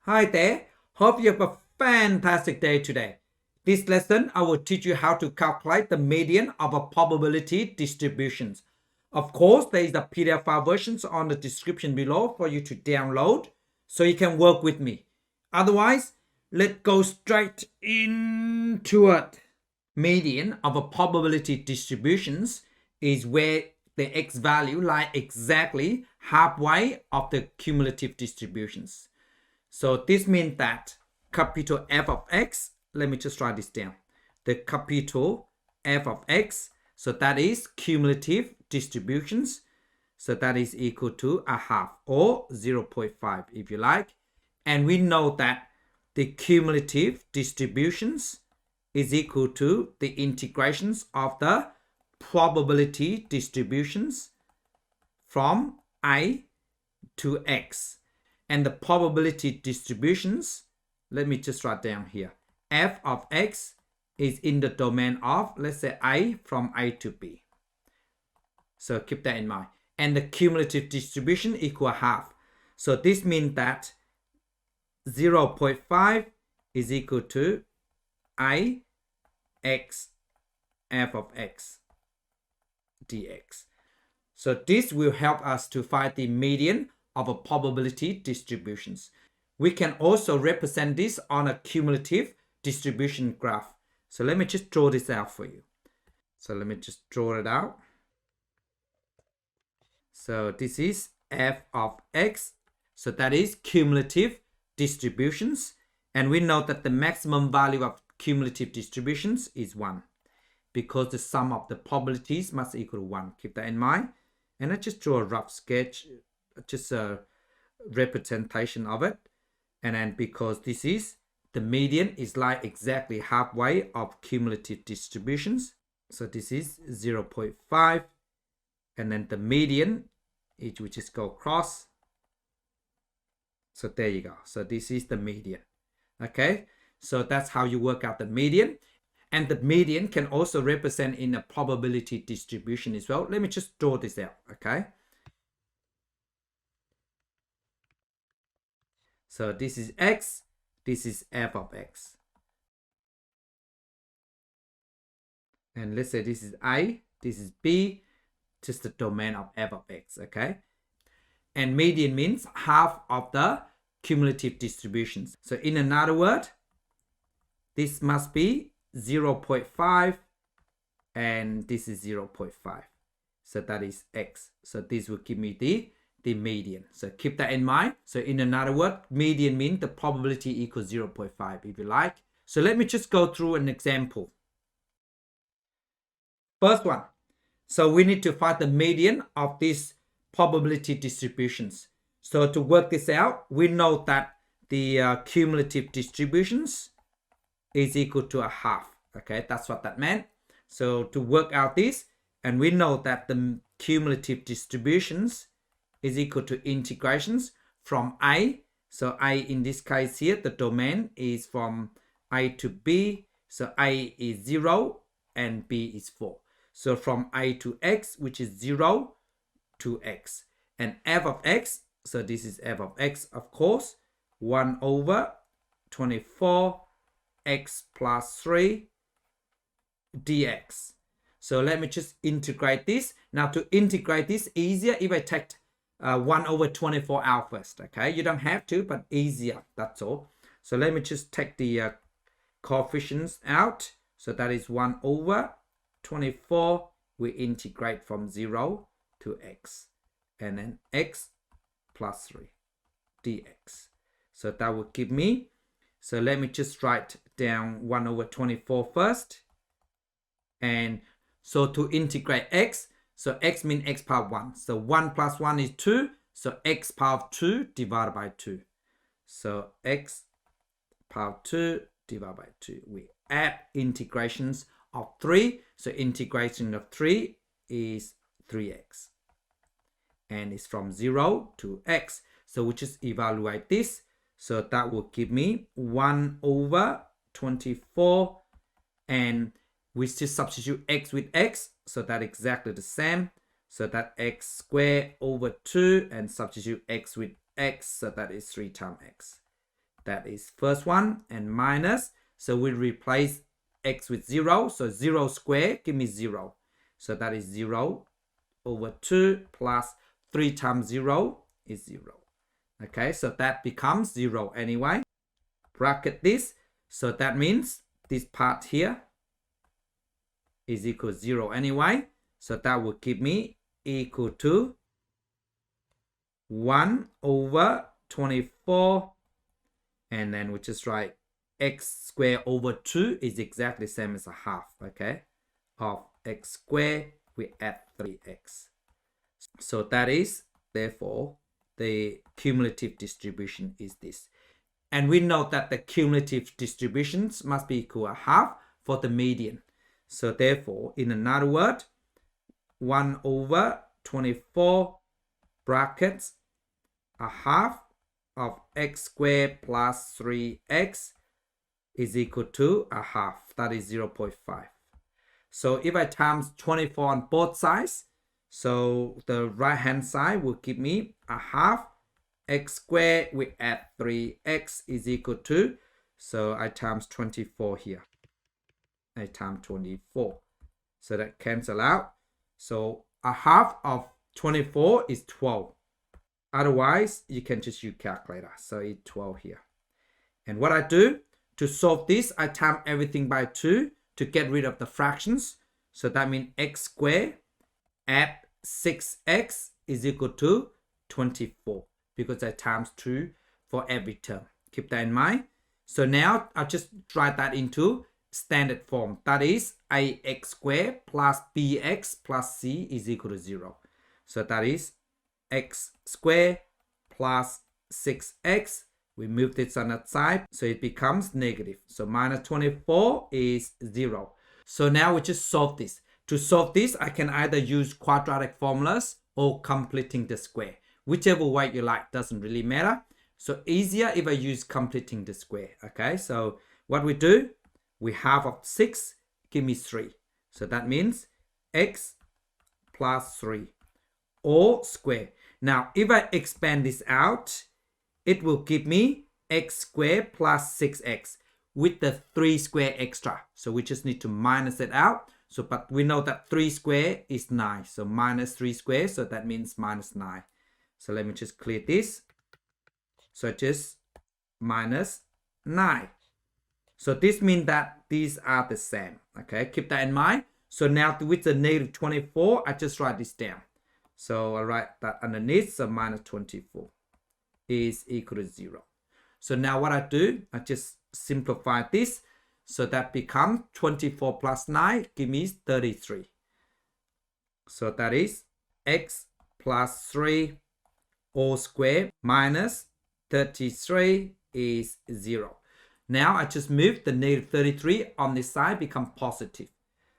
Hi there, hope you have a fantastic day today. This lesson, I will teach you how to calculate the median of a probability distributions. Of course, there is the PDF file versions on the description below for you to download so you can work with me. Otherwise, let's go straight into it. Median of a probability distributions is where the x value lies exactly halfway of the cumulative distributions. So this means that capital F of x, let me just write this down. The capital F of x, so that is cumulative distributions. So that is equal to a half or 0.5 if you like. And we know that the cumulative distributions is equal to the integrations of the probability distributions from I to x. And the probability distributions, let me just write down here. F of x is in the domain of, let's say, I from A to B. So keep that in mind. And the cumulative distribution equal half. So this means that 0.5 is equal to I x f of x dx. So this will help us to find the median of a probability distributions. We can also represent this on a cumulative distribution graph. So let me just draw this out for you. So let me just draw it out. So this is f of x. So that is cumulative distributions. And we know that the maximum value of cumulative distributions is 1 because the sum of the probabilities must equal 1. Keep that in mind. And I just draw a rough sketch, just a representation of it. And then because this is the median is like exactly halfway of cumulative distributions. So this is 0.5. And then the median, we just go across. So there you go. So this is the median. Okay. So that's how you work out the median. And the median can also represent in a probability distribution as well. Let me just draw this out. Okay. So this is x. This is f of x. And let's say this is A. This is B. Just the domain of f of x. Okay. And median means half of the cumulative distributions. So in another word, this must be 0.5 and this is 0.5. So that is x. So this will give me the median. So keep that in mind. So in another word, median means the probability equals 0.5 if you like. So let me just go through an example. First one. So we need to find the median of these probability distributions. So to work this out, we know that the cumulative distributions is equal to a half. Okay, that's what that meant. So to work out this, and we know that the cumulative distributions is equal to integrations from A. So A in this case here, the domain is from A to B. So A is 0 and B is 4. So from A to x, which is 0 to x. And f of x, so this is f of x, of course, 1 over 24 x plus 3 dx. So let me just integrate this. Now to integrate this, easier if I take 1 over 24 out first. Okay, you don't have to, but easier, that's all. So let me just take the coefficients out. So that is 1 over 24. We integrate from 0 to x. And then x plus 3 dx. So that will give me, so let me just write down 1 over 24 first. And so to integrate x, so x means x power 1. So 1 plus 1 is 2. So x power 2 divided by 2. So x power 2 divided by 2. We add integrations of 3. So integration of 3 is 3x. And it's from 0 to x. So we just evaluate this. So that will give me 1 over 24. And we just substitute x with x. So that's exactly the same. So that x squared over 2 and substitute x with x. So that is 3 times x. That is first one, and minus. So we replace x with 0. So 0 squared, give me 0. So that is 0 over 2 plus 3 times 0 is 0. Okay, so that becomes 0 anyway. Bracket this. So that means this part here is equal to 0 anyway. So that will give me equal to 1 over 24. And then we just write x squared over 2 is exactly the same as a half, okay? Of x squared, we add 3x. So that is, therefore, the cumulative distribution is this. And we know that the cumulative distributions must be equal to half for the median. So therefore, in another word, 1 over 24 brackets a half of x squared plus 3x is equal to a half. That is 0.5. So if I times 24 on both sides, so the right hand side will give me a half x squared, we add 3x is equal to, so I times 24 here. I times 24. So that cancel out. So a half of 24 is 12. Otherwise, you can just use calculator. So it's 12 here. And what I do to solve this, I times everything by 2 to get rid of the fractions. So that means x squared add 6x is equal to 24 because I times 2 for every term. Keep that in mind. So now I'll just write that into standard form. That is ax squared plus bx plus c is equal to 0. So that is x squared plus 6x. We move this on that side, so it becomes negative. So minus 24 is 0. So now we just solve this. To solve this, I can either use quadratic formulas or completing the square. Whichever way you like, doesn't really matter. So easier if I use completing the square. Okay, so what we do, we half of 6, give me 3. So that means x plus 3 or square. Now, if I expand this out, it will give me x squared plus 6x with the 3 square extra. So we just need to minus it out. So, but we know that 3 squared is 9. So minus 3 squared, so that means minus 9. So let me just clear this. So just minus 9. So this means that these are the same. Okay, keep that in mind. So now with the negative 24, I just write this down. So I write that underneath, so minus 24 is equal to 0. So now what I do, I just simplify this. So that becomes 24 plus 9, give me 33. So that is x plus 3 all squared minus 33 is 0. Now I just move the negative 33 on this side, become positive.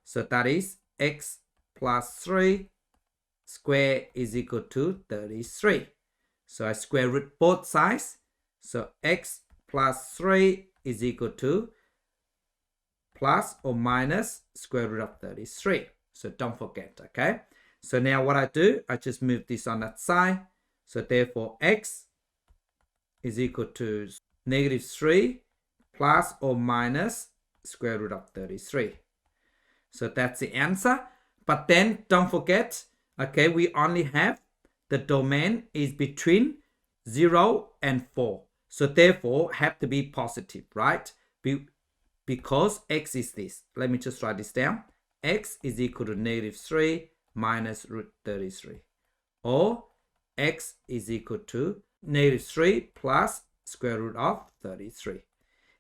So that is x plus 3 square is equal to 33. So I square root both sides. So x plus 3 is equal to plus or minus square root of 33. So don't forget, okay? So now what I do, I just move this on that side. So therefore x is equal to negative 3 plus or minus square root of 33. So that's the answer. But then don't forget, okay, we only have the domain is between 0 and 4. So therefore have to be positive, right? Because x is this. Let me just write this down. X is equal to negative 3 minus root 33. Or x is equal to negative 3 plus square root of 33.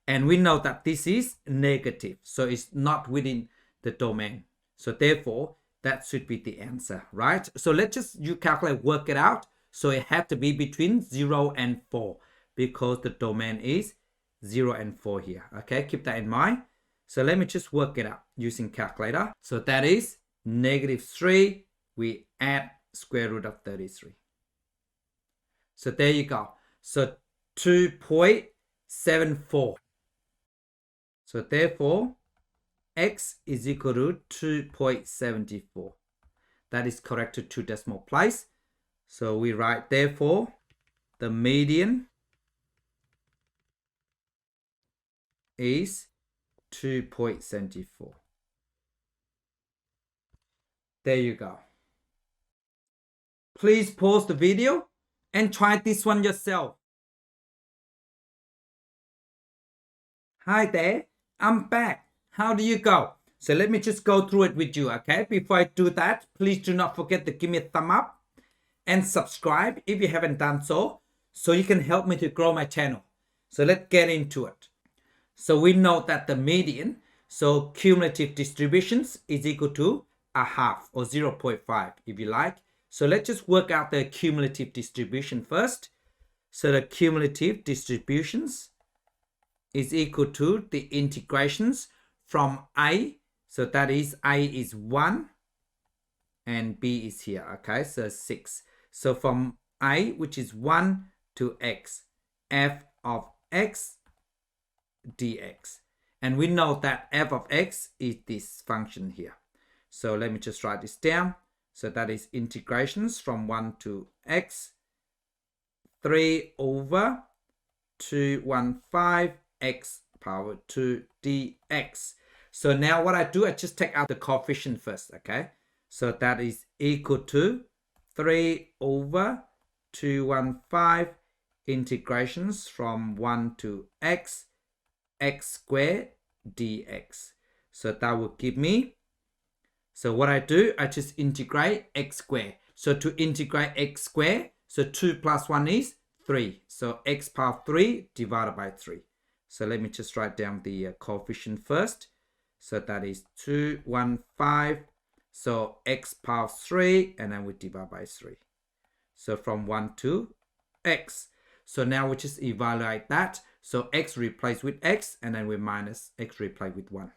And we know that this is negative. So it's not within the domain. So therefore, that should be the answer, right? So let's just you calculate, work it out. So it had to be between 0 and 4 because the domain is 0 and 4 here. Okay, keep that in mind. So let me just work it out using calculator. So that is negative 3. We add square root of 33. So there you go. So 2.74. So therefore, x is equal to 2.74. That is correct to 2 decimal place. So we write therefore the median is 2.74. There you go. Please pause the video and try this one yourself. Hi there, I'm back. How do you go? So let me just go through it with you, okay? Before I do that, please do not forget to give me a thumb up and subscribe if you haven't done so you can help me to grow my channel. So let's get into it. So we know that the median, so cumulative distributions is equal to a half or 0.5 if you like. So let's just work out the cumulative distribution first. So the cumulative distributions is equal to the integrations from A. So that is A is 1 and B is here. Okay, so 6. So from A, which is 1 to x, f of x dx. And we know that f of x is this function here. So let me just write this down. So that is integrations from 1 to x, 3 over 215 x power 2 dx. So now what I do, I just take out the coefficient first, okay? So that is equal to 3 over 215 integrations from 1 to x, x squared dx. So that will give me, so what I do, I just integrate x squared. So to integrate x squared, so 2 plus 1 is 3. So x power 3 divided by 3. So let me just write down the coefficient first. So that is 215. So x power 3, and then we divide by 3. So from 1 to x. So now we just evaluate that. So x replaced with x, and then we minus x replaced with 1.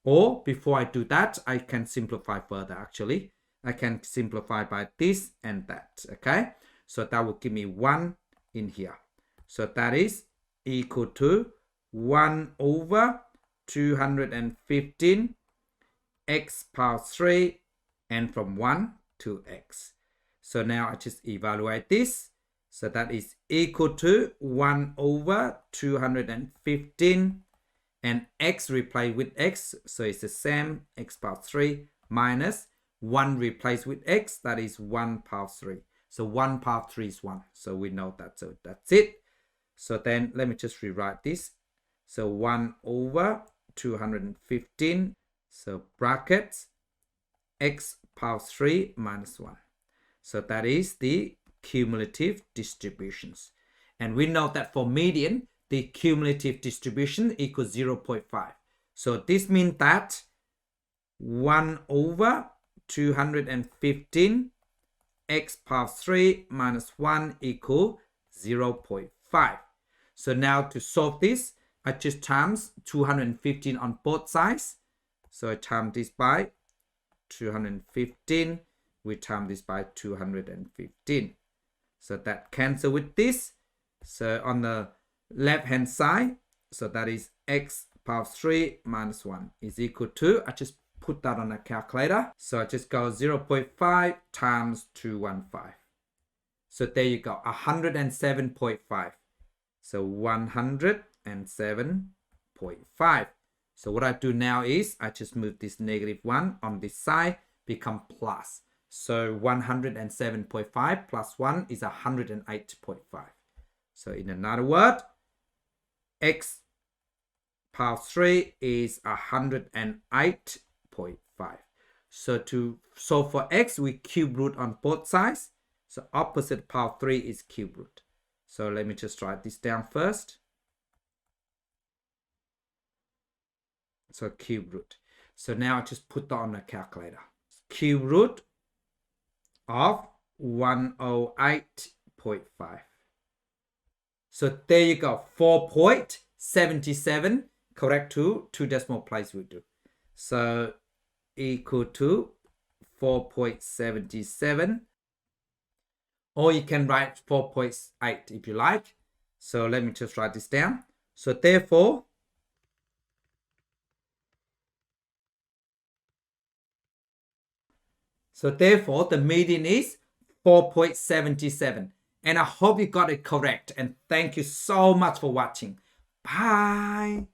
Or before I do that, I can simplify further actually. I can simplify by this and that, okay? So that will give me 1 in here. So that is equal to 1 over 215 x power 3 and from 1 to x. So now I just evaluate this. So that is equal to 1 over 215 and x replaced with x. So it's the same, x power 3 minus 1 replaced with x. That is 1 power 3. So 1 power 3 is 1. So we know that. So that's it. So then let me just rewrite this. So 1 over 215. So brackets x power 3 minus 1. So that is the cumulative distributions. And we know that for median, the cumulative distribution equals 0.5. So this means that 1 over 215 x power 3 minus 1 equal 0.5. So now to solve this, I just times 215 on both sides. So I times this by 215. We times this by 215. So that cancel with this. So on the left hand side, so that is x power 3 minus 1 is equal to, I just put that on a calculator. So I just go 0.5 times 215. So there you go, 107.5. So 107.5. So what I do now is I just move this -1 on this side, become plus. So 107.5 plus 1 is 108.5. So in another word, x power 3 is 108.5. So to solve for x, we cube root on both sides. So opposite power 3 is cube root. So let me just write this down first. So cube root. So now I just put that on a calculator. Cube root of 108.5. So there you go, 4.77, correct to 2 decimal place we do. So equal to 4.77, or you can write 4.8 if you like. So let me just write this down. So therefore, the median is 4.77. And I hope you got it correct. And thank you so much for watching. Bye.